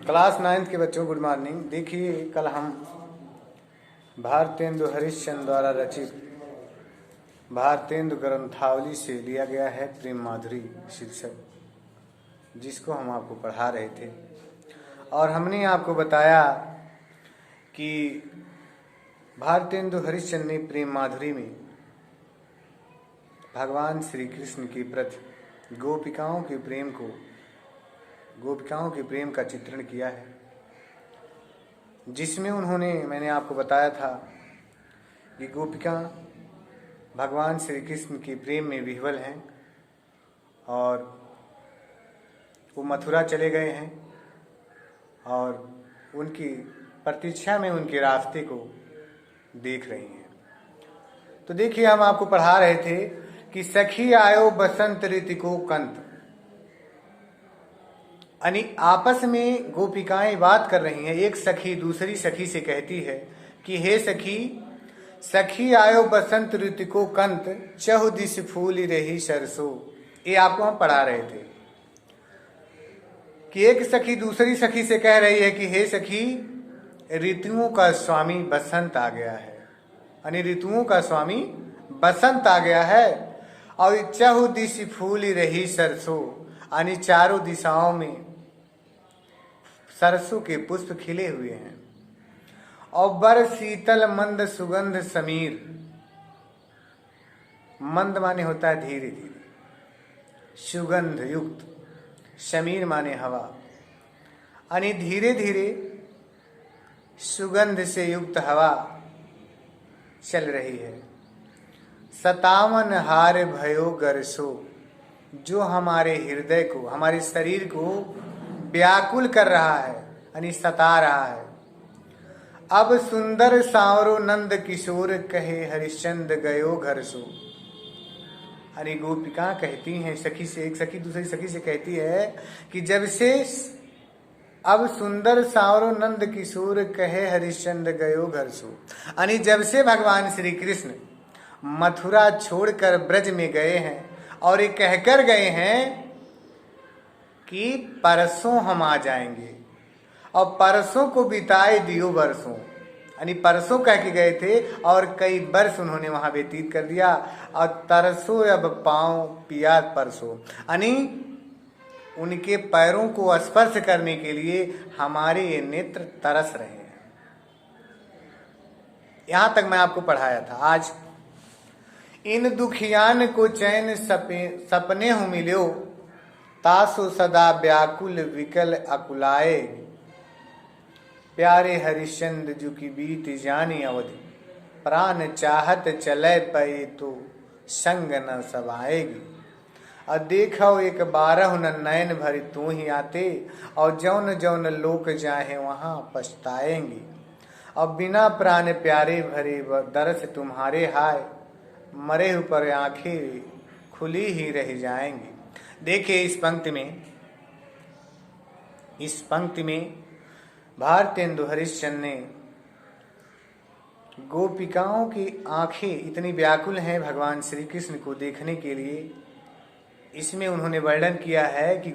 Class 9th के बच्चों good morning. देखिए कल हम भारतेंदु हरिश्चंद्र द्वारा रचित भारतेंदु ग्रंथावली से लिया गया है प्रेम माधुरी शीर्षक, जिसको हम आपको पढ़ा रहे थे। और हमने आपको बताया कि भारतेंदु हरिश्चंद्र ने प्रेम माधुरी में भगवान श्री कृष्ण के प्रति गोपिकाओं के प्रेम का चित्रण किया है, जिसमें उन्होंने, मैंने आपको बताया था कि गोपिका भगवान श्री कृष्ण के प्रेम में विह्वल हैं और वो मथुरा चले गए हैं और उनकी प्रतीक्षा में उनके रास्ते को देख रही हैं। तो देखिए हम आपको पढ़ा रहे थे कि सखी आयो बसंत ऋतु को कंत, यानी आपस में गोपिकाएं बात कर रही हैं। एक सखी दूसरी सखी से कहती है कि हे सखी, सखी आयो बसंत ऋतु को कंत, चहु दिस फूल रही सरसों। ये आपको हम पढ़ा रहे थे कि एक सखी दूसरी सखी से कह रही है कि हे सखी, ऋतुओं का स्वामी बसंत आ गया है, यानी ऋतुओं का स्वामी बसंत आ गया है। और चहु दिस फूल रही सरसों, यानी चारों दिशाओं में सरसों के पुष्प खिले हुए हैं। और बर शीतल मंद सुगंध समीर, मंद माने होता है धीरे धीरे, सुगंध युक्त, समीर माने हवा, यानी धीरे धीरे सुगंध से युक्त हवा चल रही है। सतावन हार भयो गरसो, जो हमारे हृदय को, हमारे शरीर को व्याकुल कर रहा है, यानी सता रहा है। अब सुंदर सांवरो नंद किशोर, कहे हरिश्चंद्र गयो घर सो। यानी गोपिका कहती हैं सखी से, एक सखी दूसरी सखी से कहती है कि जब से अब सुंदर सांवरो नंद किशोर, कहे हरिश्चंद्र गयो घर सो, यानी जब से भगवान श्री कृष्ण मथुरा छोड़कर ब्रज में गए हैं और ये कहकर गए हैं कि परसों हम आ जाएंगे, और परसों को बिताए दियो बरसों, यानी परसों कह के गए थे और कई वर्ष उन्होंने वहां व्यतीत कर दिया। और तरसों अब पांव पिया परसों, यानी उनके पैरों को स्पर्श करने के लिए हमारे ये नेत्र तरस रहे हैं। यहां तक मैं आपको पढ़ाया था। आज इन दुखियान को चैन सपने हो मिलो, तासो सदा व्याकुल विकल अकुलाए, प्यारे हरिश्चंद्र जु की बीत जानी अवधि, प्राण चाहत चले पे तो संग न सवाएगी। और देखो एक बारह न नयन भरी तू ही आते, और जौन जौन लोक जाहे वहां पछताएंगे। और बिना प्राण प्यारे भरे दरस तुम्हारे हाय, मरे ऊपर आंखें खुली ही रह जाएंगी। देखिए इस पंक्ति में भारतेंदु हरिश्चंद्र ने गोपिकाओं की आंखें इतनी व्याकुल हैं भगवान श्री कृष्ण को देखने के लिए, इसमें उन्होंने वर्णन किया है कि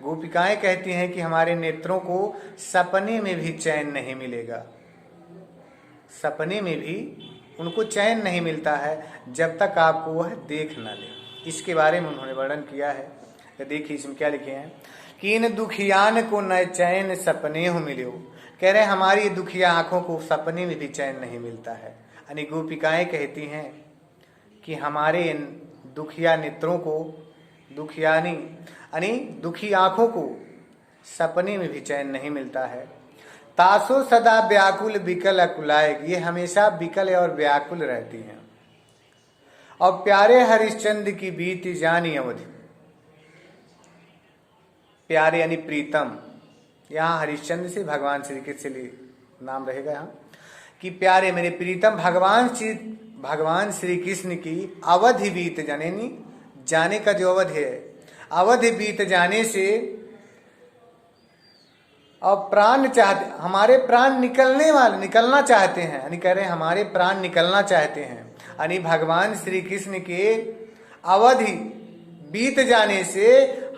गोपिकाएं कहती हैं कि हमारे नेत्रों को सपने में भी चैन नहीं मिलेगा, सपने में भी उनको चैन नहीं मिलता है जब तक आपको वह देख न ले। इसके बारे में उन्होंने वर्णन किया है। देखिए इसमें क्या लिखे हैं कि इन दुखियान को न चैन सपने हो मिलो, कह रहे हमारी दुखिया आंखों को सपने में भी चैन नहीं मिलता है। यानी गोपिकाएं कहती हैं कि हमारे इन दुखिया नेत्रों को, यानी दुखी आंखों को सपने में भी चैन नहीं मिलता है। तासो सदा व्याकुल विकल अकुलाएगी, ये हमेशा विकल और व्याकुल रहती हैं। और प्यारे हरिश्चंद्र की बीत जानी अवधि, प्यारे यानी प्रीतम, यहाँ हरिश्चंद्र से भगवान श्री कृष्ण से नाम रहेगा यहाँ कि प्यारे मेरे प्रीतम भगवान श्री कृष्ण की अवधि बीत जाने का जो अवधि है, अवधि बीत जाने से और प्राण चाहते, हमारे प्राण निकलना चाहते हैं, यानी कह रहे हैं हमारे प्राण निकलना चाहते हैं। यानी भगवान श्री कृष्ण के अवधि बीत जाने से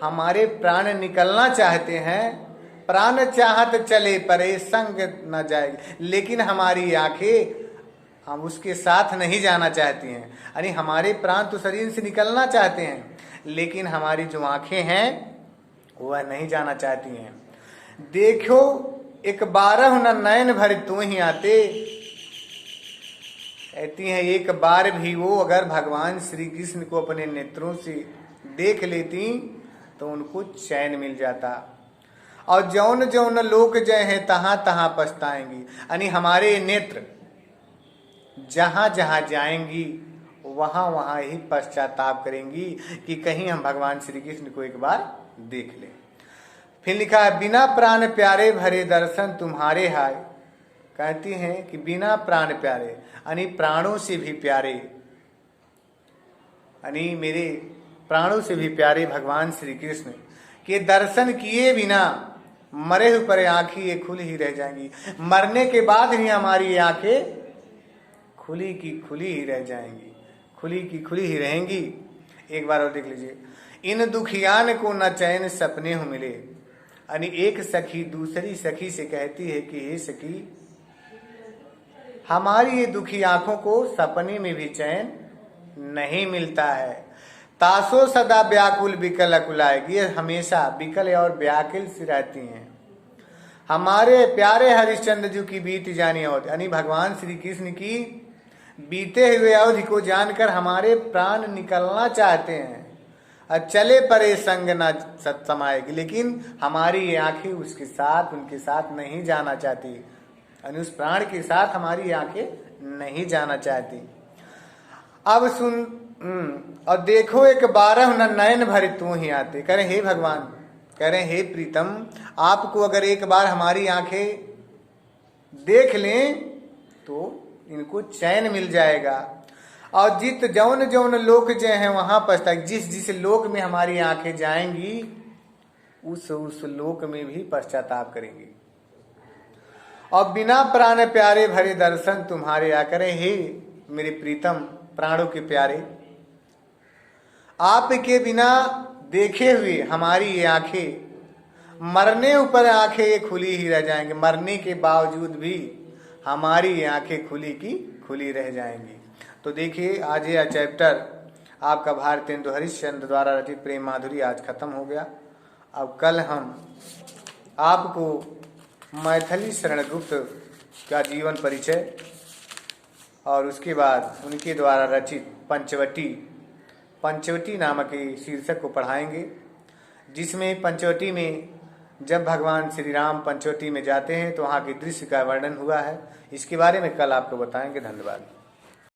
हमारे प्राण निकलना चाहते हैं। प्राण चाहत चले परे संग न जाएगी, लेकिन हमारी आंखें हम उसके साथ नहीं जाना चाहती हैं। यानी हमारे प्राण तो शरीर से निकलना चाहते हैं, लेकिन हमारी जो आंखें हैं वह नहीं जाना चाहती हैं। देखो एक बारह न नयन भर तू ही आते, कहती हैं एक बार भी वो अगर भगवान श्री कृष्ण को अपने नेत्रों से देख लेती तो उनको चैन मिल जाता। और जौन जौन लोक जय हैं तहां तहां पछताएंगी, यानी हमारे नेत्र जहां जहां जाएंगी वहां वहां ही पश्चाताप करेंगी कि कहीं हम भगवान श्री कृष्ण को एक बार देख लें। फिर लिखा है बिना प्राण प्यारे भरे दर्शन तुम्हारे हाय, कहती हैं कि बिना प्राण प्यारे यानी प्राणों से भी प्यारे, यानी मेरे प्राणों से भी प्यारे भगवान श्री कृष्ण के दर्शन किए बिना मरे हुए आंखें ये खुली ही रह जाएंगी। मरने के बाद ही हमारी आंखें खुली की खुली ही रह जाएंगी, खुली की खुली ही रहेंगी। एक बार और देख लीजिए, इन दुखियान को न चैन सपने हो मिले, यानी एक सखी दूसरी सखी से कहती है कि हे सखी हमारी ये दुखी आंखों को सपने में भी चैन नहीं मिलता है। तासो सदा व्याकुल बिकल अकुलाएगी, ये हमेशा बिकल और व्याकुल से रहती हैं। हमारे प्यारे हरिश्चंद्र जी की बीत जानी अवधि, यानी भगवान श्री कृष्ण की बीते हुए अवधि को जानकर हमारे प्राण निकलना चाहते हैं। चले परे संग न समाएगी, लेकिन हमारी ये आंखें उसके साथ उनके साथ नहीं जाना चाहती, यानी उस प्राण के साथ हमारी आंखें नहीं जाना चाहती। अब सुन और देखो एक बारह न नयन भरे तू ही आते, कह रहे हे भगवान, कह रहे हे प्रीतम, आपको अगर एक बार हमारी आंखें देख लें तो इनको चैन मिल जाएगा। और जित जौन जौन लोक जो हैं वहां पछता, जिस जिस लोक में हमारी आंखें जाएंगी उस लोक में भी पश्चाताप करेंगी। और बिना प्राण प्यारे भरे दर्शन तुम्हारे आकर, हे मेरे प्रीतम प्राणों के प्यारे, आपके बिना देखे हुए हमारी ये आंखें मरने ऊपर आंखें ये खुली ही रह जाएंगी, मरने के बावजूद भी हमारी ये आंखें खुली की खुली रह जाएंगी। तो देखिए आज यह चैप्टर आपका भारतेंदु हरिश्चंद्र द्वारा रचित प्रेम माधुरी आज खत्म हो गया। अब कल हम आपको मैथिली शरण गुप्त का जीवन परिचय और उसके बाद उनके द्वारा रचित पंचवटी नामक शीर्षक को पढ़ाएंगे, जिसमें पंचवटी में जब भगवान श्री राम पंचवटी में जाते हैं तो वहाँ के दृश्य का वर्णन हुआ है। इसके बारे में कल आपको बताएंगे। धन्यवाद।